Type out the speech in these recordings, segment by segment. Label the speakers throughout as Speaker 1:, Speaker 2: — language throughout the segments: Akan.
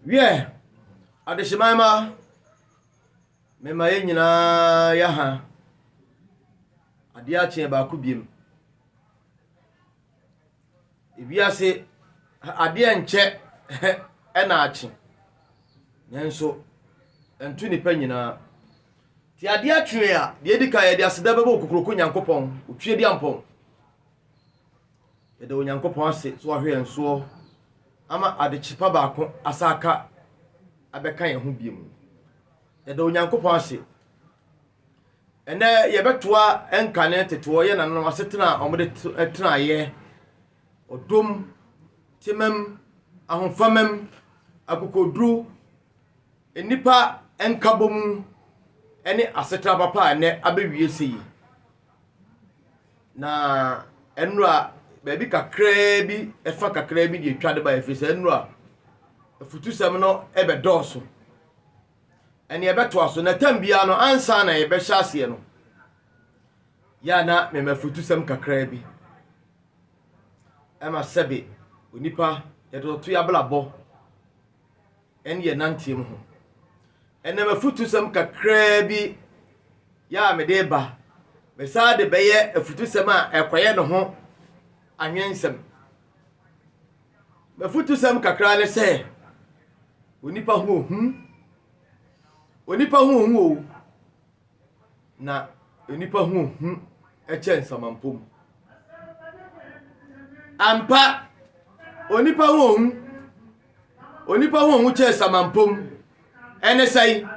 Speaker 1: Wie adeshimama mema ye nyina ya ha ade a kye ba ku biem ebiase ade enche na akye nenso entu nipa nyina ti ade atwe a de edika ye de aseda bebo kokroko nyankopon otwe di ampon ye de onyankopon ase so ahwe enso ama adechipa baako asaka abeka ye ho biem ye de onyankopon ase ene ye betoa enkane teto ye nanom asetena omode tena ye odom timem ahomfamem akokodru enipa enkabom ene asetra papa ene abewie sei na enura baby kakra bi efa kakra bi de twade ba efise enura efutusem no ebe doso ene ebeto aso na tambia no ansa na ebe hyase no ya na me mafutusem kakra bi ema sebe onipa yedo to ya blabo ene ye nantem ho ene mafutusem kakra bi ya me de ba me sa de beye efutusem a ekoye no ho anwensem mafutusem kakra le se onipa ho o na onipa ho eche nsamampom ampa onipa ho che samampom ene sai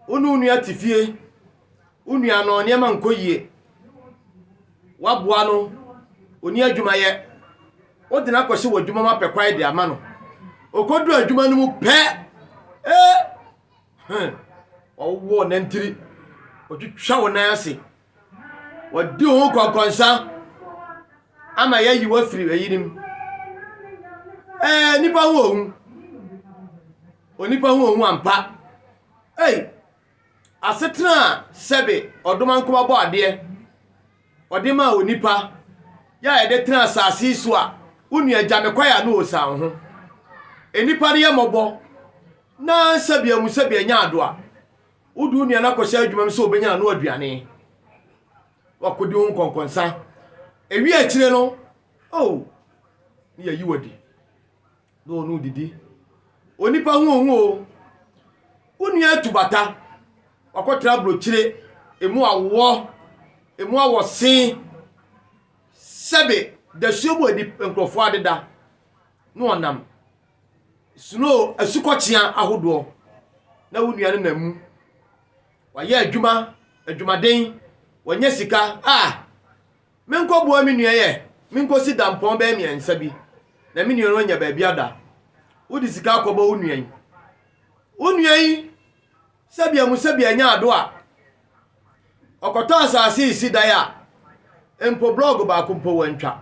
Speaker 1: unu atifie unu ano niema nkoyie waboa no oni adwuma ye odina kwose wadwuma ma pekwai de ama no okodu adwuma no mu pe owo nantiri otwitwa wona ase wadi ho kwankwansa ama yayi wafiri ayinim nipa ho onipa ho ampa asetena sebe odoma nkoma bo ade odema onipa ya ede tena asase so a unu agya mekwaya no osa ho enipa de mobo na sabia musabia nya ado a udu unu na kwose adwuma so obenya no aduane wakodi ho konkonsa ewi akire no ni yayi wadi no no didi onipa ho unu atubata wakotra blochire emu awo sen sebe da shobo di nkrofo adeda no onam snow asukochia ahodo na wunua na mu waye adwumaden wanya sika menko bo mi nua ye menko si dampon ba mi ansa bi na mi nua no nya ba biada wudi sika akobo wunua yi sabia nya ado a okoto asase isi da ya empo blog ba kumpo wantwa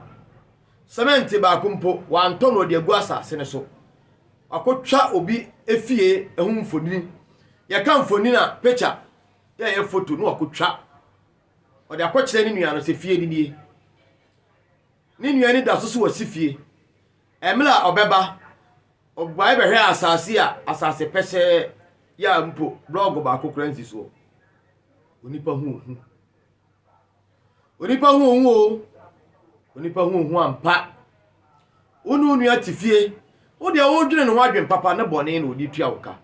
Speaker 1: cement ba kumpo wanto no de agu asase ne so akotwa obi efie ehun mfoni ya ka mfoni na picture ya photo no akotwa o de akokyere ni nua no se fie ni nua ni da so wasifie emla obeba ogba ebehwe asase a asase pese ya mpo blog ba kokuransi so onipa hu ampa unu atifie wo de wo dwene no wadwen papa ne bone na odi tua woka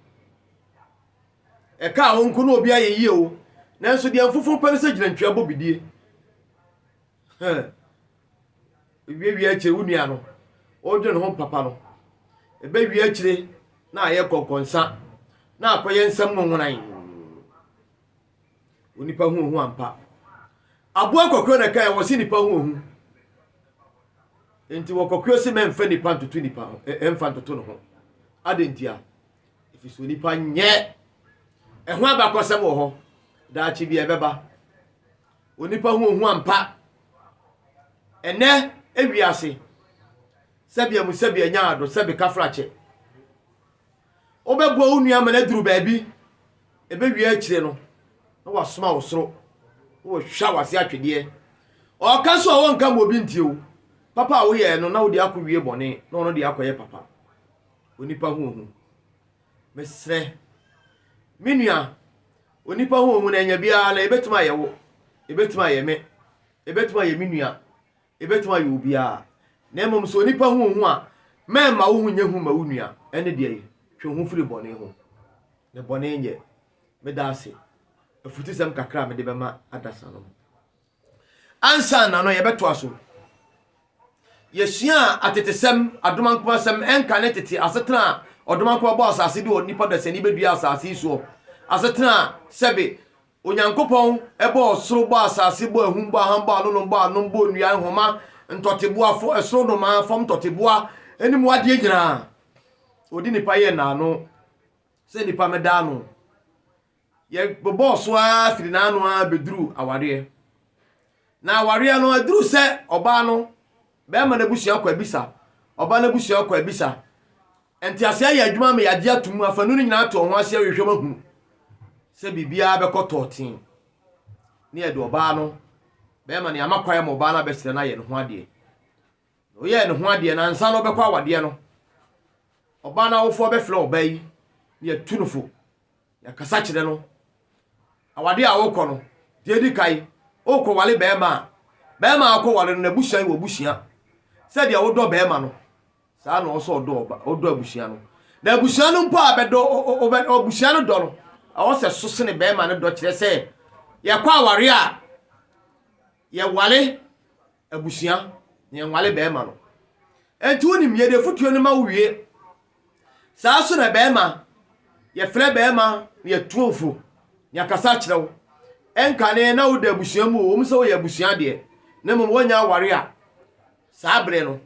Speaker 1: eka ho nko no obi ayeye o nanso de amfofo pere se gina ntwa bobidie ewie akire unu ano wo dwene ho papa no ebe wie akire na aye konkonsa na akoye nsam no nwonan onipa hu ampa aboa kokro na kai wo si nipa hu enti wo kokro si memfa nipa ntutu nipa emfa ntutu no ho adentia ifiso nipa nye eho abakosem wo ho da chi bi ebeba onipa hu ampa ene ewiase sabia nya ado sabi kafrache obegbo unu amana duru baabi ebe wie akire no na wasoma wosoro wo hwa wase atwede o ka so wo nka mo bi ntie o papa wo ye no na wo di akɔwie bɔne na ono di akɔye papa onipa hu mesre minua onipa hu na nya bia na ebetuma ye wo ebetuma ye me ebetuma ye minua ebetuma ye obia na emom so onipa hu a mema wo hu nya hu ma wo nua ene de ye hwe hu firi bɔne ho ne bɔne nye me da ase afutisem kakra me de bema adasa no ansa na no ye beto aso yesua atetesem adomankoma sem enka ne tete asetena odomankoma bo asase de onipa da sani bedua asase so asetena sebe onyankopon ebo osoro bo asase bo ahum bo aham bo anon bo nua nhoma ntotebo afo esoro no ma fom totebo enim wade nyina odi nipa ye na no se nipa meda no ye bobo so afiri na anu a beduru aware na aware no aduru se oba no be ma na busua kwa bisa oba na busua kwa bisa enti ase ya adwuma me yage atumu afanu ni nyina to ho ase hwehwe mahu se bibia be kototin ne ye de oba no be ma na amakwaye mo oba na be sire na ye no ho ade o ye no ho ade na nsa no be kwa awade no oba na wofo be fle oba yi ne ye tunufo ya kasa kire no awade a wokọ no de di kai okọ wale be ma akọ wale no na busia wo busia se de wodo be ma no saa na oso odo abusia no na abusia no mpo abedo obusia no do no awo se sosene be ma no do kire se ye kwa aware a ye wale abusia ye wale be ma no enti wonim ye de futuo no ma wie saa so na be ma ye fre be ma ye tuofo ya kasa kirewo enka ne na wo da abusia mu wo mso wo ya abusia de na mo wonya aware a saa bre no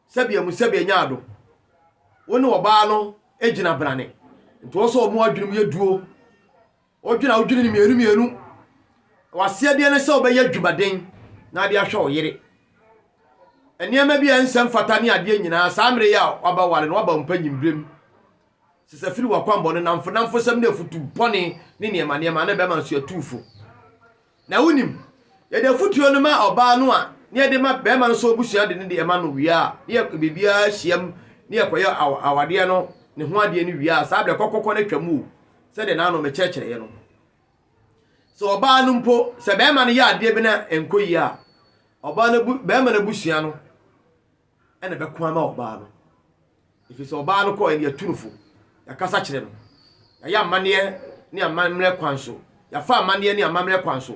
Speaker 1: sabia mu sabia nyaado woni oba no ejina brane nti wo so omo adwinum ye duo odwina ni mienu wase de ne se obeya dwumaden na de ahwe oyere eniema bia nsem fata ne ade nyina saa mre ya oba wale no oba mpa nyimbrem sisa firi wakwambo no namfo sem na futu bone ne niema na be ma nso atufo na wonim ye de futuo no ma oba no a ne de ma be ma nso obusua de ne de ema no wia ye bibia hyiam ne yekoye awade no ne ho ade ne wia saa bre kokoko na twamu se de na no me kyekere ye no so oba no mpo se be ma no ya ade bi na enkoyi a oba no be ma na busua no ene be ko ama oba no ifi so oba no ko ene atunufo ya kasa kire no ya amane ne amamre kwanso ya fa amane ne amamre kwanso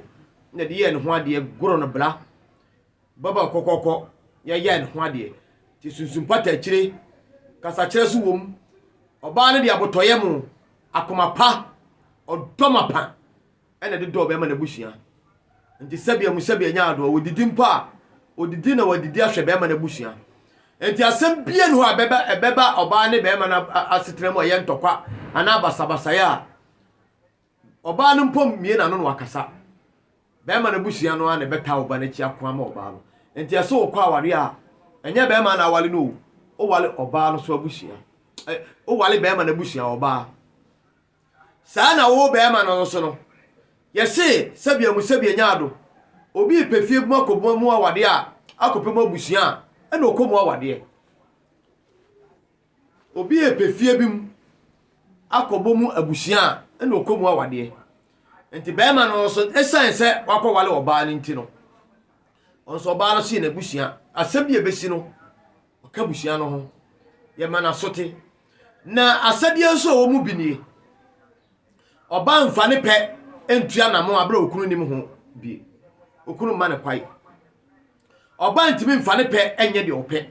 Speaker 1: ne de ye ne ho ade goro no bla baba kokoko ya ye ne ho ade ti sunsun pata kire kasa kire su wom oba ne de abotoye mu akoma pa odomapa ene de do be ma na busua nti sabia mu sabia nyaado odidi mpa odidi na wadidi ahwe be ma na busua enti asem bia no abeba oba ne be ma na asetrem o ye ntokwa ana basabasa ya oba no mpom mie na no wakasa be ma na busua no ana beta oba na chi akwa ma oba no enti aso okwa aware a enye be ma na awale no o wale oba no so abusua o wale be ma na busua oba saa na wo be ma no so no yesi sabia mu sabia nyaado obi pefie bu akobo mu awade a akopem abusua ena okomu awade obi pefie bim akobo mu abusua ena okomu awade enti be ma no so esanse wakọ wale oba ni nti no onso oba no si na abusua asabia besi no oka abusua no ho ye ma na sote na asadia nso wo mu binie oba mfa ne pe entua na mo abra okunu nim ho bi okunu ma ne kwai oba ntimi mfa ne pe enye de ope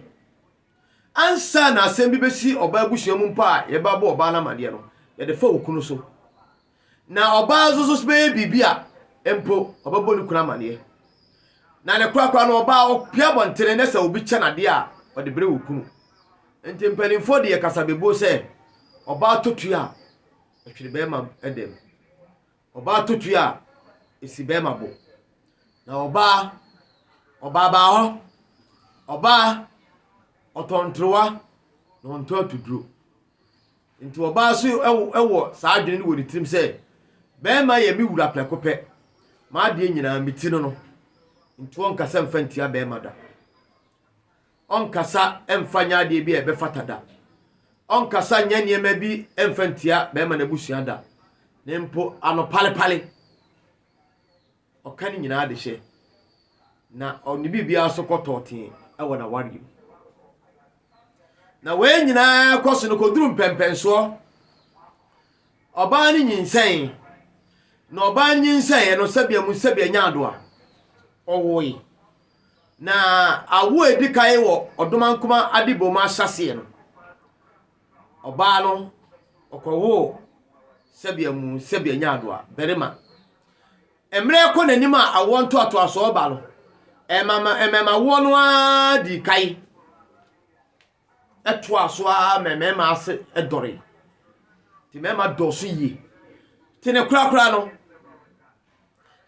Speaker 1: ansa na asem bi besi oba abusua mu mpa ye ba bo oba na made no ye de fa okunu so na oba zozo be bibia empo oba bo ni kuna mane na ne kwa no oba opia bontere ne sa obi che na de a o de bere okunu enti mpanimfo de ye kasa bebo se oba totu a etwire be ma edem oba totu a esi be ma bo na oba ba ho oba otontrowa no nto atuduro nti oba so ewo saa adwene ni woni tirim se be ma ye mi wura plekope ma de nyina mitino no nti won kasa mfantia be ma da onkasa emfanya de bi ebe fatada onkasa nya niema bi emfantia be ma na busua da nempo ano pale pale okani nyina de hye na oni bibia so kototin ewo na wari na we nyina koso no koduru mpempenso oba ni nyinsen na oba nyinsen no sabia mu sabia nyaado a owoyi na awo edikai wo odomankoma adiboma asase no oba no okowo sabia mu sabia nyaado a berema emre ko nanim a awonto ato aso oba no emema wo no a di kai eto aso a memema ase edore ti mema doso yi ti ne kura no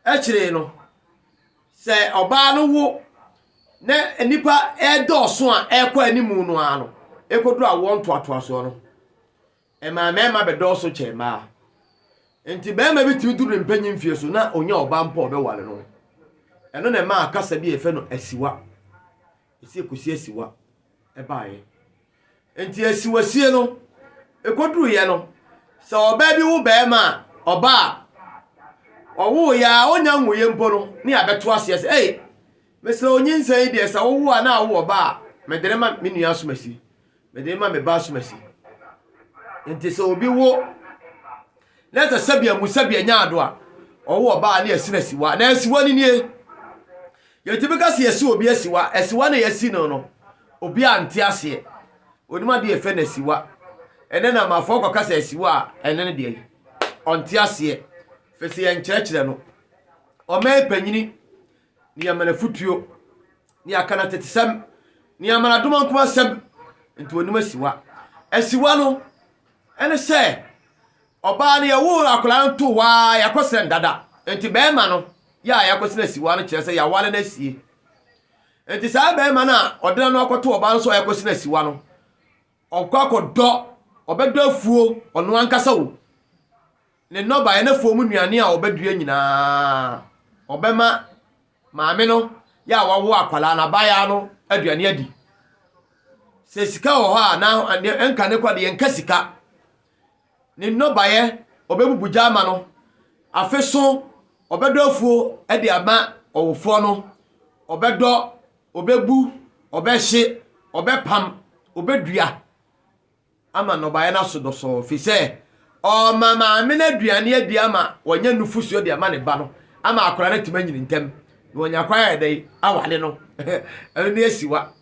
Speaker 1: ekire no se oba no wo na enipa edoso a ekwa animu no ano ekodu awonto ato aso no mema be doso chema enti bema bi ti duru mpanyin fie so na onya oba mpa obewale no eno na ma akasa bi efe no asiwa esi ekosi asiwa ebaaye enti asiwasie no ekoduru ye no se oba bi wo bema oba owo ya onya nwoye mpo no ni abeto ase ase mesra onyinsan de sa wo a na wo oba medere ma menu asomasi medere ma me ba asomasi enti se obi wo leta sabia musabia nyaado a owo oba na asi na siwa na asiwa ni nie yetibika se yesi obi asiwa na yesi no obi ante ase onima de efe na siwa ene na mafo kwakasa asiwa ene ne de onte ase fese ye nkyerɛkyerɛ no ɔma panyini ni amana futuo ni akana tetesam ni amana domankoma sam nti onima asiwa no ene sɛ ɔba ne yawo akola nto wa yakosere ndada nti bɛɛma no ya yakosere asiwa no kyerɛ sɛ ya wale na sie nti saa bɛɛma na ɔdena no akoto ɔba no so yakosere asiwa no ɔkɔkɔdɔ ɔbɛdɔ afuo ɔno ankasa wo ne noba ene fomu nuane a obadua nyina obema maame no ya wawo akwala na baya no aduane adi se sika wo ha na enka ne kwade enka sika ne noba ye obebubu jama no afeso obedo afuo ade ama owofo no obedo obebu obehye obepam obedua ama noba ye na sodoso fi se o mama amena aduane adi ama wonya nufusuo de ama ne ba no ama akora na tima nyini ntem no wonya kwaya dai awale no ene asiwa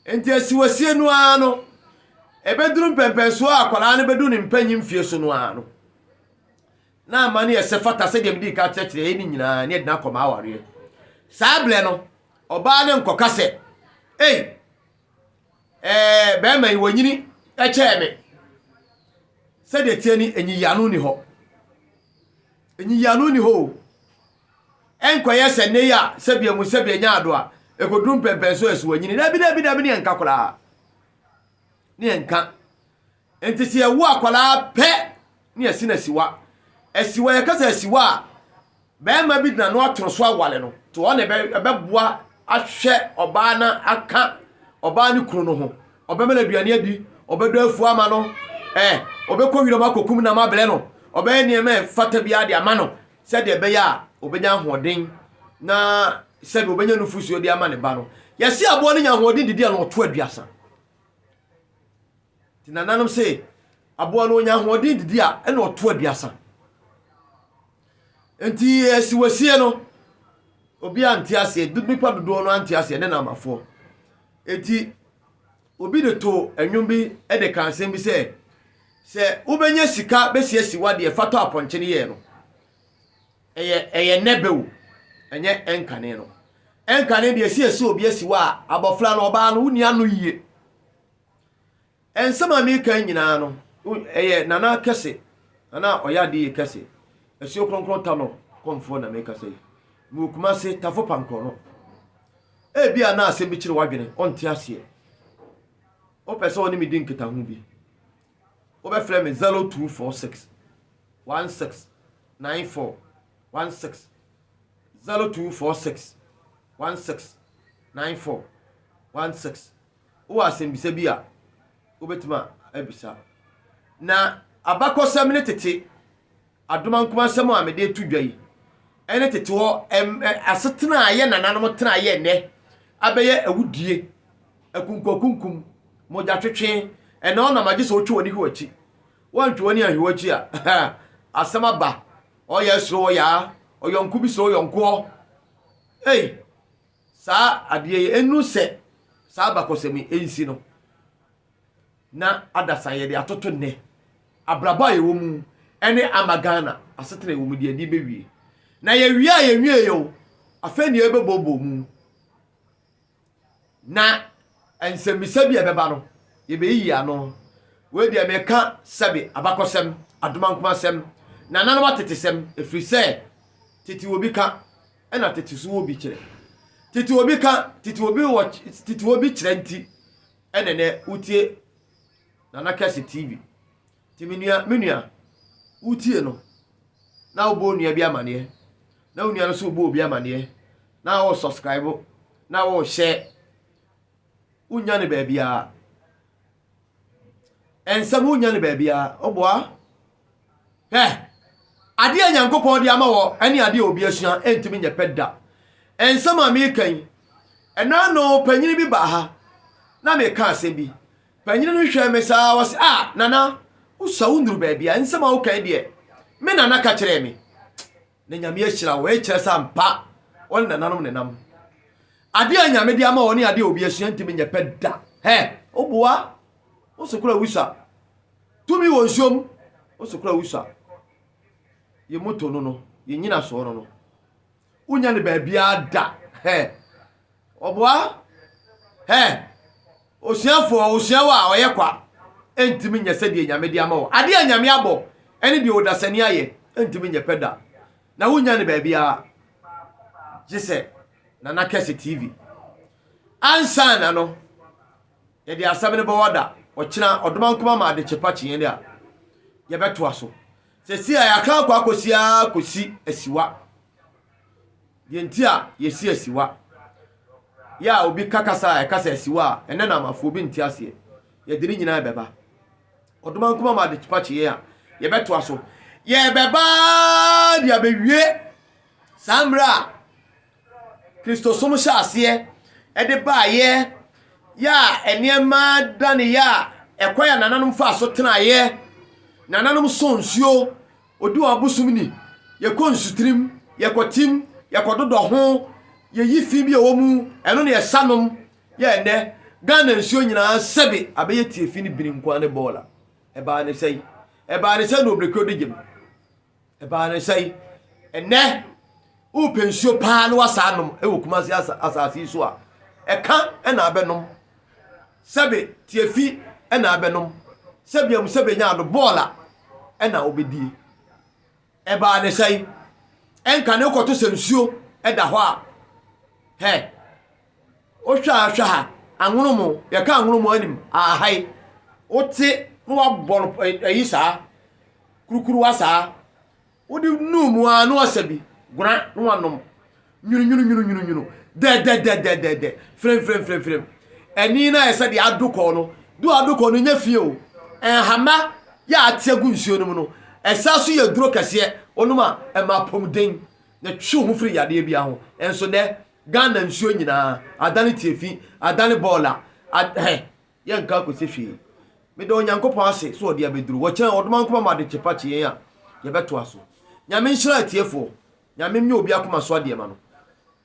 Speaker 1: enti asiwasie no ano ebeduru pempenso akora na bedu ne mpanyin fie so no ano na amane ese fata se dem di ka kyekire ni nyina ne de na koma aware sable no oba ne nkokase be mai wonyini eche me se de tieni enyiyanu ni ho enkoye se ne ya sebia mu sebia nyaado a ekodum pempenso esu wanyini da bi ne enka kola ne enka enti se ewu akola pe ne asi na siwa ye kasa asiwa be ma bi na no atoroso awale no to one be boa ahwe oba na aka oba ni kunu no ho obema na duane adi obedo afu ama no obekọ wiro makokum na mabele no obe nieme fata bia de ama no se de be ya obenya hoden na se be obenya nufusuo de ama ne ba no yesi abo ne nya hoden didi no to aduasa tinananom se abo no nya hoden didi a na oto aduasa enti esiwasie no obi antiase dudupa dodo no antiase ne na amafo enti obi de to enwum bi de kansem bi se ubenya sika besiesi wade fato aponche ne ye no eye nebewu enye enkane no enkane de esiesi obi esiwa abofra no oba no unia no yie ensama mi kan nyina no eye nana Kesse nana oyade Kesse Asuo kronkron Tano komfour na meka sei mu Kumasi Tafo Pankrono bia na asem bi kire wadwene onte ase o pese oni mi din kita hu bi obe frame me 0246 1694 16 0246 1694 16 wo asembisa bi a obetuma abisa na abakosam ne tete adoma nkoma sam a mede tudwa yi ene tete ho asetena aye nananom tena aye ne abeye awudie akunkokunkum moja twetwe ene ona mage so otwe woni hwachi wantwe woni ahwachi a asema ba oye sro ya oyonku bi so oyonko sa adie enu se sa abakosam ensi no na adasa ye de atoto ne abraba ye wo mu ene amagana asetena wo mu de adi bewie na ye wie yo afani e bebobo mu na ensembisa bi ebeba no ye be yi ano we de meka sabe abakosem adoma nkomasem na nanu matetesem efri se titi obi ka ena titi so obi kire titi obi ka titi obi watch titi obi kire nti enene utie na Kesse TV ti menua utie no na obo nua bi amane na onua no so obo obi amane na wo subscribe na wo share unya ne baabia ensam unya ne baabia oboa ade anyankopon de ama wo ene ade obi asua entimi nya pedda ensam amekan ena no panyini bi ba ha na me ka asem bi panyini no hwe me saa wose nana usa unduru baabia ensam a wo kan de me nana ka kire me na nyame ahyira wo e kire sampa won nananom ne nam ade anyame de ama wo ne ade obi asua ntimi nya pedda oboa osokura wisa tumi wo nsom osokura wisa ye moto no ye nyina so no unya ne baabia da oboa osiawa oye kwa entimi nya sede nyame de ama wo ade anyame abo ene de odasani aye entimi nya pedda na unya ne baabia jise na Kesse TV ansa na no ye de asabene bawada okina odoma nkoma ma de chepa chien dia ye beto aso sesi a yaka kwa kosi asiwa ye ntia ye si asiwa ya obi kakasa kasa asiwa ene na mafo bi ntia ase ye diri nyina beba odoma nkoma ma de chepa chien a ye beto aso ye beba dia bewie samra Kristo somo sha ase ede ba ye ya eniema dane ya ekoya nananom fa so tena ye nananom sonsuo odu abusumni ye konsutrim ye kotim ye kododo ho ye yifi bi ewomu eno ne yesanom ye ne Ghana nsuo nyina sebe abeye tiefi ni bini nkwa ne bola eba ne sei no obreko digem eba ne sei ene u pensuo pa no wasanom ewo Kumasi asasi so a eka ena abenom sebe tiefi ena abenom sebe nya do bola ena obedi eba ne sei enka ne koto sensuo eda ho a o hwa ha anwunumu ye ka anwunumu anim ahai ote no wabon ayisa kurukuru wasa odi numu anu asabi gura no wanom nyunu de frem eni na ese de adoko no nya fie o hama ya atiagu nsuo no mu no esa so ye duro kase onuma emapom den na twu ho firi yade bia ho enso de Ghana nsuo nyina adane tiefi adane bola ye nka ko se fie me do nyankopon ase so ode abeduru wo kyan odoma nkoma ma de chepa chien a ye beto aso nyame nhyira tiefo nyame nya obi akoma so ade ma no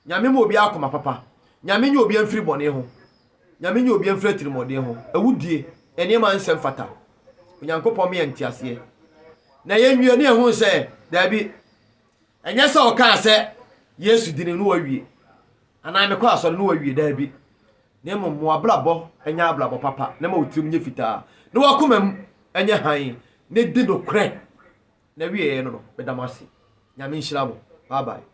Speaker 1: nyame mo obi akoma papa nyame nya obi amfiri bone ho nyame nya obi amfiri tirimode ho awudie ene ma nsem fata nyankopon me entiase na ye nwie ne ho se da bi enye se o ka se Yesu dini no wawie ana me kwa asori no wawie da bi ne mo ablabo enya ablabo papa ne ma otirim nye fitaa ne wakomam enye han ne di do kre na wie no bedamasi nyame nhyira mo bye bye.